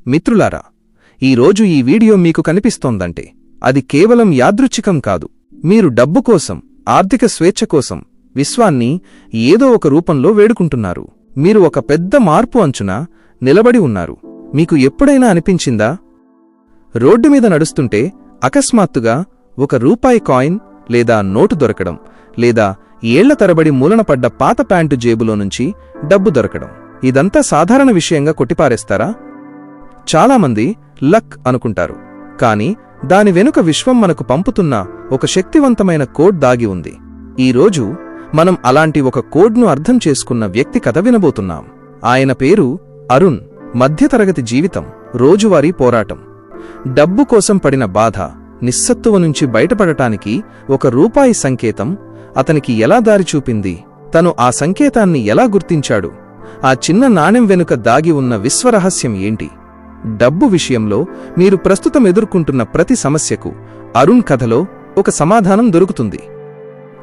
మిత్రులారా, ఈరోజు ఈ వీడియో మీకు కనిపిస్తోందంటే అది కేవలం యాదృచ్ఛికం కాదు. మీరు డబ్బు కోసం, ఆర్థిక స్వేచ్ఛ కోసం విశ్వాన్ని ఏదో ఒక రూపంలో వేడుకుంటున్నారు. మీరు ఒక పెద్ద మార్పు అంచున నిలబడి ఉన్నారు. మీకు ఎప్పుడైనా అనిపించిందా? రోడ్డు మీద నడుస్తుంటే అకస్మాత్తుగా ఒక రూపాయి కాయిన్ లేదా నోటు దొరకడం, లేదా ఏళ్ల తరబడి మూలనపడ్డ పాత ప్యాంటు జేబులో నుంచి డబ్బు దొరకడం. ఇదంతా సాధారణ విషయంగా కొట్టిపారేస్తారా? చాలామంది లక్ అనుకుంటారు, కాని దాని వెనుక విశ్వం మనకు పంపుతున్న ఒక శక్తివంతమైన కోడ్ దాగి ఉంది. ఈరోజు మనం అలాంటి ఒక కోడ్ను అర్థం చేసుకున్న వ్యక్తి కథ వినబోతున్నాం. ఆయన పేరు అరుణ్. మధ్యతరగతి జీవితం, రోజువారీ పోరాటం, డబ్బు కోసం పడిన బాధ, నిస్సత్తువ నుంచి బయటపడటానికి ఒక రూపాయి సంకేతం అతనికి ఎలా దారి చూపింది? తను ఆ సంకేతాన్ని ఎలా గుర్తించాడు? ఆ చిన్న నాణెం వెనుక దాగి ఉన్న విశ్వరహస్యం ఏంటి? డబ్బు విషయంలో మీరు ప్రస్తుతం ఎదుర్కొంటున్న ప్రతి సమస్యకు అరుణ్ కథలో ఒక సమాధానం దొరుకుతుంది.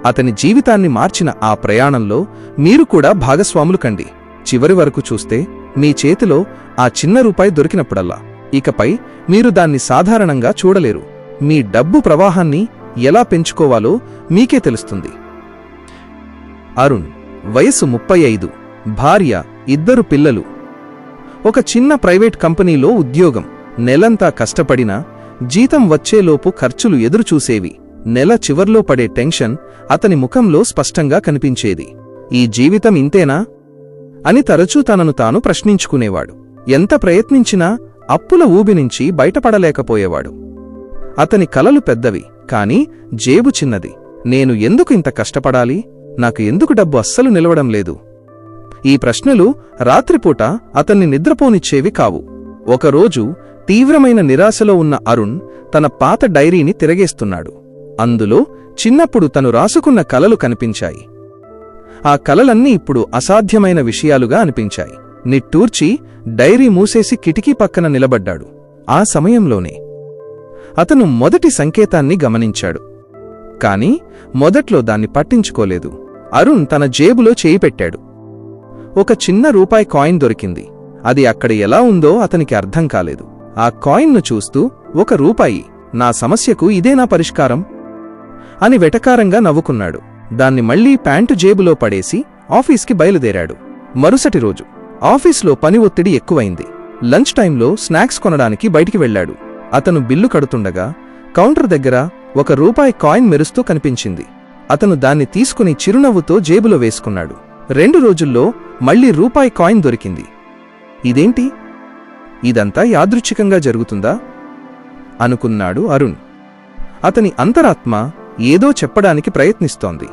అతని జీవితాన్ని మార్చిన ఆ ప్రయాణంలో మీరు కూడా భాగస్వాములు కండి. చివరి వరకు చూస్తే మీ చేతిలో ఆ చిన్న రూపాయి దొరికినప్పుడల్లా ఇకపై మీరు దాన్ని సాధారణంగా చూడలేరు. మీ డబ్బు ప్రవాహాన్ని ఎలా పెంచుకోవాలో మీకే తెలుస్తుంది. అరుణ్ వయసు 35, భార్య, 2 పిల్లలు. ఒక చిన్న ప్రైవేట్ కంపెనీలో ఉద్యోగం. నెలంతా కష్టపడినా జీతం వచ్చేలోపు ఖర్చులు ఎదురుచూసేవి. నెల చివర్లో పడే టెన్షన్ అతని ముఖంలో స్పష్టంగా కనిపించేది. ఈ జీవితం ఇంతేనా అని తరచూ తనను తాను ప్రశ్నించుకునేవాడు. ఎంత ప్రయత్నించినా అప్పుల ఊబినుంచి బయటపడలేకపోయేవాడు. అతని కలలు పెద్దవి, కాని జేబు చిన్నది. నేను ఎందుకు ఇంత కష్టపడాలి? నాకు ఎందుకు డబ్బు అస్సలు నిలవడం లేదు? ఈ ప్రశ్నలు రాత్రిపూట అతన్ని నిద్రపోనిచ్చేవి కావు. ఒకరోజు తీవ్రమైన నిరాశలో ఉన్న అరుణ్ తన పాత డైరీని తిరగేస్తున్నాడు. అందులో చిన్నప్పుడు తను రాసుకున్న కలలు కనిపించాయి. ఆ కలలన్నీ ఇప్పుడు అసాధ్యమైన విషయాలుగా అనిపించాయి. నిట్టూర్చి డైరీ మూసేసి కిటికీ పక్కన నిలబడ్డాడు. ఆ సమయంలోనే అతను మొదటి సంకేతాన్ని గమనించాడు. కాని మొదట్లో దాన్ని పట్టించుకోలేదు. అరుణ్ తన జేబులో చేయి పెట్టాడు. ఒక చిన్న రూపాయి కాయిన్ దొరికింది. అది అక్కడ ఎలా ఉందో అతనికి అర్థం కాలేదు. ఆ కాయిన్ను చూస్తూ, ఒక రూపాయి, నా సమస్యకు ఇదేనా పరిష్కారం అని వెటకారంగా నవ్వుకున్నాడు. దాన్ని మళ్లీ ప్యాంటు జేబులో పడేసి ఆఫీస్కి బయలుదేరాడు. మరుసటి రోజు ఆఫీస్లో పని ఒత్తిడి ఎక్కువైంది. లంచ్ టైంలో స్నాక్స్ కొనడానికి బయటికి వెళ్లాడు. అతను బిల్లు కడుతుండగా కౌంటర్ దగ్గర ఒక రూపాయి కాయిన్ మెరుస్తూ కనిపించింది. అతను దాన్ని తీసుకుని చిరునవ్వుతో జేబులో వేసుకున్నాడు. 2 రోజుల్లో మళ్లీ రూపాయి కాయిన్ దొరికింది. ఇదేంటి? ఇదంతా యాదృచ్ఛికంగా జరుగుతుందా అనుకున్నాడు అరుణ్. అతని అంతరాత్మ ఏదో చెప్పడానికి ప్రయత్నిస్తోంది.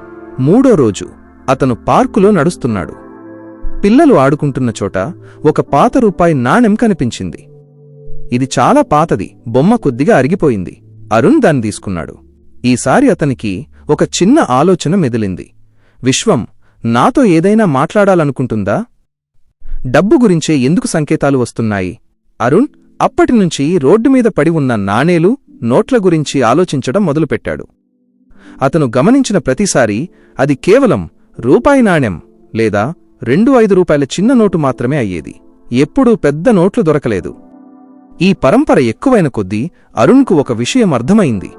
3వ రోజు అతను పార్కులో నడుస్తున్నాడు. పిల్లలు ఆడుకుంటున్న చోట ఒక పాత రూపాయి నాణెం కనిపించింది. ఇది చాలా పాతది, బొమ్మ కొద్దిగా అరిగిపోయింది. అరుణ్ దాన్ని తీసుకున్నాడు. ఈసారి అతనికి ఒక చిన్న ఆలోచన మెదిలింది. విశ్వం నాతో ఏదైనా మాట్లాడాలనుకుంటుందా? డబ్బు గురించే ఎందుకు సంకేతాలు వస్తున్నాయి? అరుణ్ అప్పటినుంచి రోడ్డు మీద పడి ఉన్న నాణేలు, నోట్ల గురించి ఆలోచించడం మొదలుపెట్టాడు. అతను గమనించిన ప్రతిసారీ అది కేవలం రూపాయి నాణెం లేదా 2 5 రూపాయల చిన్న నోటు మాత్రమే అయ్యేది. ఎప్పుడూ పెద్ద నోట్లు దొరకలేదు. ఈ పరంపర ఎక్కువైన కొద్దీ అరుణ్కు ఒక విషయం అర్థమైంది.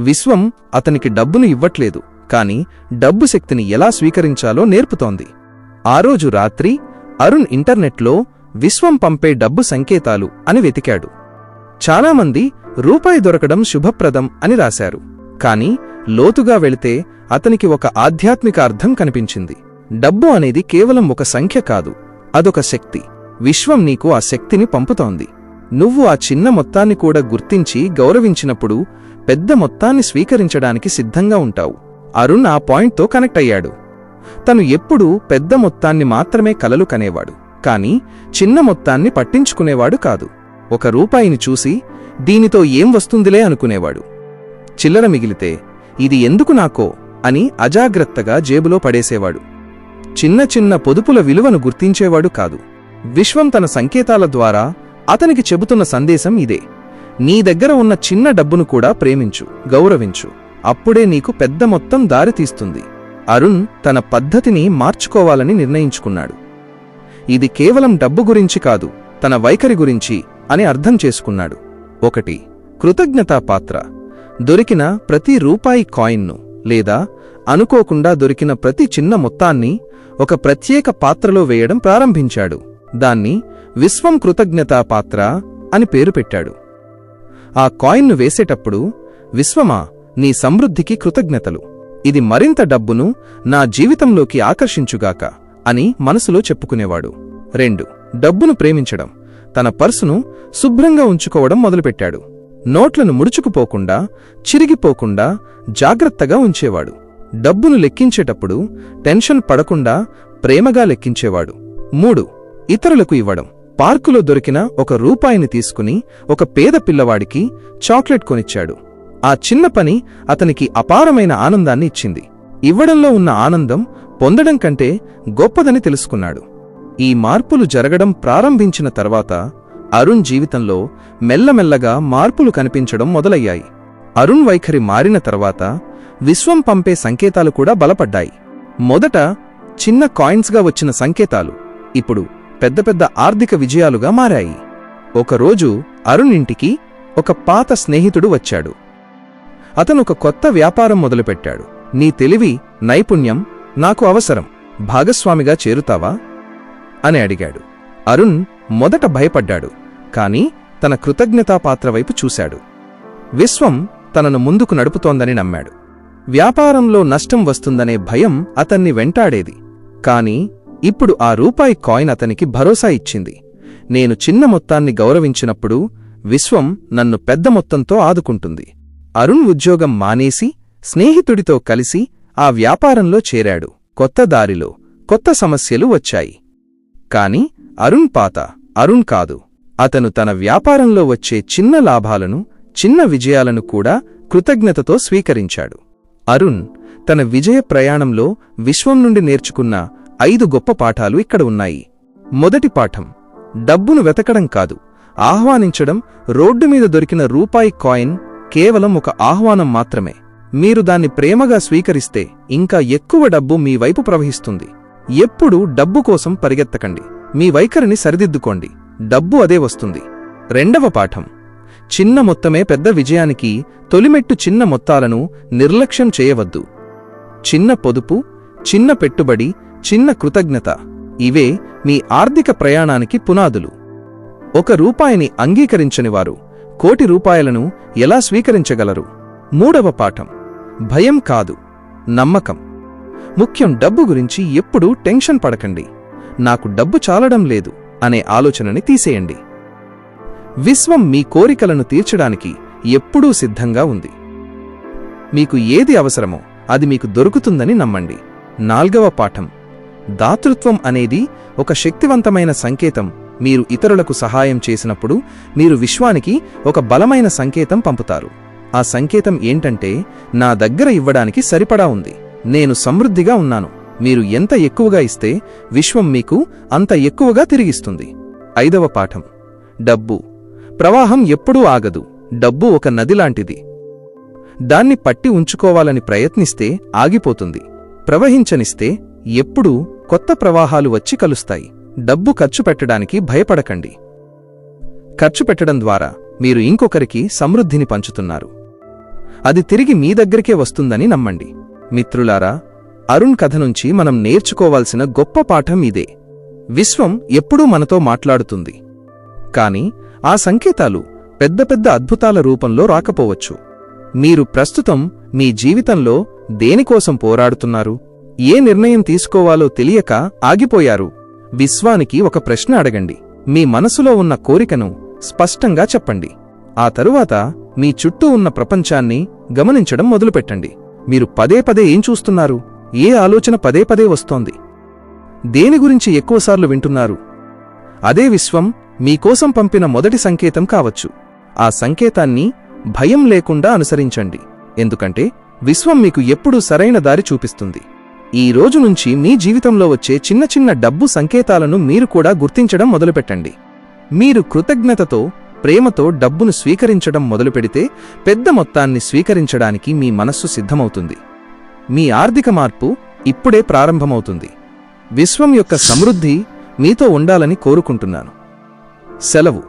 విశ్వం అతనికి డబ్బును ఇవ్వట్లేదు, కాని డబ్బు శక్తిని ఎలా స్వీకరించాలో నేర్పుతోంది. ఆ రోజు రాత్రి అరుణ్ ఇంటర్నెట్లో విశ్వం పంపే డబ్బు సంకేతాలు అని వెతికాడు. చాలామంది రూపాయి దొరకడం శుభప్రదం అని రాశారు. కాని లోతుగా వెళితే అతనికి ఒక ఆధ్యాత్మిక అర్థం కనిపించింది. డబ్బు అనేది కేవలం ఒక సంఖ్య కాదు, అదొక శక్తి. విశ్వం నీకు ఆ శక్తిని పంపుతోంది. నువ్వు ఆ చిన్న మొత్తాన్ని కూడా గుర్తించి గౌరవించినప్పుడు పెద్ద మొత్తాన్ని స్వీకరించడానికి సిద్ధంగా ఉంటావు. అరుణ్ ఆ పాయింట్తో కనెక్ట్ అయ్యాడు. తను ఎప్పుడూ పెద్ద మొత్తాన్ని మాత్రమే కలలు కనేవాడు, కాని చిన్న మొత్తాన్ని పట్టించుకునేవాడు కాదు. ఒక రూపాయిని చూసి దీనితో ఏం వస్తుందిలే అనుకునేవాడు. చిల్లర మిగిలితే ఇది ఎందుకు నాకో అని అజాగ్రత్తగా జేబులో పడేసేవాడు. చిన్న చిన్న పొదుపుల విలువను గుర్తించేవాడు కాదు. విశ్వం తన సంకేతాల ద్వారా అతనికి చెబుతున్న సందేశం ఇదే: నీ దగ్గర ఉన్న చిన్న డబ్బును కూడా ప్రేమించు, గౌరవించు. అప్పుడే నీకు పెద్ద మొత్తం దారితీస్తుంది. అరుణ్ తన పద్ధతిని మార్చుకోవాలని నిర్ణయించుకున్నాడు. ఇది కేవలం డబ్బు గురించి కాదు, తన వైఖరి గురించి, అని అర్థం చేసుకున్నాడు. 1. కృతజ్ఞతా పాత్ర. దొరికిన ప్రతి రూపాయి కాయిన్ను లేదా అనుకోకుండా దొరికిన ప్రతి చిన్న మొత్తాన్ని ఒక ప్రత్యేక పాత్రలో వేయడం ప్రారంభించాడు. దాన్ని విశ్వం కృతజ్ఞతా పాత్ర అని పేరు పెట్టాడు. ఆ కాయిన్ను వేసేటప్పుడు, విశ్వమా, నీ సమృద్ధికి కృతజ్ఞతలు, ఇది మరింత డబ్బును నా జీవితంలోకి ఆకర్షించుగాక అని మనసులో చెప్పుకునేవాడు. 2. డబ్బును ప్రేమించడం. తన పర్సును శుభ్రంగా ఉంచుకోవడం మొదలుపెట్టాడు. నోట్లను ముడుచుకుపోకుండా, చిరిగిపోకుండా జాగ్రత్తగా ఉంచేవాడు. డబ్బును లెక్కించేటప్పుడు టెన్షన్ పడకుండా ప్రేమగా లెక్కించేవాడు. 3. ఇతరులకు ఇవ్వడం. పార్కులో దొరికిన ఒక రూపాయిని తీసుకుని ఒక పేద పిల్లవాడికి చాక్లెట్ కొనిచ్చాడు. ఆ చిన్న పని అతనికి అపారమైన ఆనందాన్ని ఇచ్చింది. ఇవ్వడంలో ఉన్న ఆనందం పొందడం కంటే గొప్పదని తెలుసుకున్నాడు. ఈ మార్పులు జరగడం ప్రారంభించిన తర్వాత అరుణ్ జీవితంలో మెల్లమెల్లగా మార్పులు కనిపించడం మొదలయ్యాయి. అరుణ్ వైఖరి మారిన తర్వాత విశ్వం పంపే సంకేతాలు కూడా బలపడ్డాయి. మొదట చిన్న కాయిన్స్గా వచ్చిన సంకేతాలు ఇప్పుడు పెద్ద పెద్ద ఆర్థిక విజయాలుగా మారాయి. ఒకరోజు అరుణ్ ఇంటికి ఒక పాత స్నేహితుడు వచ్చాడు. అతనొక కొత్త వ్యాపారం మొదలుపెట్టాడు. నీ తెలివి, నైపుణ్యం నాకు అవసరం, భాగస్వామిగా చేరుతావా అని అడిగాడు. అరుణ్ మొదట భయపడ్డాడు, కాని తన కృతజ్ఞతాపాత్ర వైపు చూశాడు. విశ్వం తనను ముందుకు నడుపుతోందని నమ్మాడు. వ్యాపారంలో నష్టం వస్తుందనే భయం అతన్ని వెంటాడేది. కాని ఇప్పుడు ఆ రూపాయి కాయిన్ అతనికి భరోసా ఇచ్చింది. నేను చిన్న మొత్తాన్ని గౌరవించినప్పుడు విశ్వం నన్ను పెద్ద మొత్తంతో ఆదుకుంటుంది. అరుణ్ ఉద్యోగం మానేసి స్నేహితుడితో కలిసి ఆ వ్యాపారంలో చేరాడు. కొత్త దారిలో కొత్త సమస్యలు వచ్చాయి. కాని అరుణ్ పాత అరుణ్ కాదు. అతను తన వ్యాపారంలో వచ్చే చిన్న లాభాలను, చిన్న విజయాలను కూడా కృతజ్ఞతతో స్వీకరించాడు. అరుణ్ తన విజయ ప్రయాణంలో విశ్వం నుండి నేర్చుకున్న 5 గొప్ప పాఠాలు ఇక్కడ ఉన్నాయి. మొదటి పాఠం, డబ్బును వెతకడం కాదు, ఆహ్వానించడం. రోడ్డు మీద దొరికిన రూపాయి కాయిన్ కేవలం ఒక ఆహ్వానం మాత్రమే. మీరు దాన్ని ప్రేమగా స్వీకరిస్తే ఇంకా ఎక్కువ డబ్బు మీ వైపు ప్రవహిస్తుంది. ఎప్పుడూ డబ్బు కోసం పరిగెత్తకండి. మీ వైఖరిని సరిదిద్దుకోండి, డబ్బు అదే వస్తుంది. రెండవ పాఠం, చిన్న మొత్తమే పెద్ద విజయానికి తొలిమెట్టు. చిన్న మొత్తాలను నిర్లక్ష్యం చేయవద్దు. చిన్న పొదుపు, చిన్న పెట్టుబడి, చిన్న కృతజ్ఞత, ఇవే మీ ఆర్థిక ప్రయాణానికి పునాదులు. 1 రూపాయిని అంగీకరించనివారు 1 కోటి రూపాయలను ఎలా స్వీకరించగలరు? మూడవ పాఠం, భయం కాదు, నమ్మకం ముఖ్యం. డబ్బు గురించి ఎప్పుడూ టెన్షన్ పడకండి. నాకు డబ్బు చాలడం లేదు అనే ఆలోచనని తీసేయండి. విశ్వం మీ కోరికలను తీర్చడానికి ఎప్పుడూ సిద్ధంగా ఉంది. మీకు ఏది అవసరమో అది మీకు దొరుకుతుందని నమ్మండి. 4వ పాఠం, దాతృత్వం అనేది ఒక శక్తివంతమైన సంకేతం. మీరు ఇతరులకు సహాయం చేసినప్పుడు మీరు విశ్వానికి ఒక బలమైన సంకేతం పంపుతారు. ఆ సంకేతం ఏంటంటే, నా దగ్గర ఇవ్వడానికి సరిపడా ఉంది, నేను సమృద్ధిగా ఉన్నాను. మీరు ఎంత ఎక్కువగా ఇస్తే విశ్వం మీకు అంత ఎక్కువగా తిరిగిస్తుంది. 5వ పాఠం, డబ్బు ప్రవాహం ఎప్పుడూ ఆగదు. డబ్బు ఒక నదిలాంటిది. దాన్ని పట్టి ఉంచుకోవాలని ప్రయత్నిస్తే ఆగిపోతుంది. ప్రవహించనిస్తే ఎప్పుడూ కొత్త ప్రవాహాలు వచ్చి కలుస్తాయి. డబ్బు ఖర్చు పెట్టడానికి భయపడకండి. ఖర్చు పెట్టడం ద్వారా మీరు ఇంకొకరికి సమృద్ధిని పంచుతున్నారు. అది తిరిగి మీ దగ్గరికే వస్తుందని నమ్మండి. మిత్రులారా, అరుణ్ కథ నుంచి మనం నేర్చుకోవాల్సిన గొప్ప పాఠం ఇదే. విశ్వం ఎప్పుడూ మనతో మాట్లాడుతుంది, కాని ఆ సంకేతాలు పెద్ద పెద్ద అద్భుతాల రూపంలో రాకపోవచ్చు. మీరు ప్రస్తుతం మీ జీవితంలో దేనికోసం పోరాడుతున్నారు? ఏ నిర్ణయం తీసుకోవాలో తెలియక ఆగిపోయారు? విశ్వానికి ఒక ప్రశ్న అడగండి. మీ మనసులో ఉన్న కోరికను స్పష్టంగా చెప్పండి. ఆ తరువాత మీ చుట్టూ ఉన్న ప్రపంచాన్ని గమనించడం మొదలుపెట్టండి. మీరు పదే పదే ఏం చూస్తున్నారు? ఏ ఆలోచన పదే పదే వస్తోంది? దేని గురించి ఎక్కువసార్లు వింటున్నారు? అదే విశ్వం మీకోసం పంపిన మొదటి సంకేతం కావచ్చు. ఆ సంకేతాన్ని భయం లేకుండా అనుసరించండి, ఎందుకంటే విశ్వం మీకు ఎప్పుడూ సరైన దారి చూపిస్తుంది. ఈ రోజు నుంచి మీ జీవితంలో వచ్చే చిన్న చిన్న డబ్బు సంకేతాలను మీరు కూడా గుర్తించడం మొదలుపెట్టండి. మీరు కృతజ్ఞతతో, ప్రేమతో డబ్బును స్వీకరించడం మొదలుపెడితే పెద్ద మొత్తాన్ని స్వీకరించడానికి మీ మనస్సు సిద్ధమవుతుంది. మీ ఆర్థిక మార్పు ఇప్పుడే ప్రారంభమవుతుంది. విశ్వం యొక్క సమృద్ధి మీతో ఉండాలని కోరుకుంటున్నాను. సెలవు.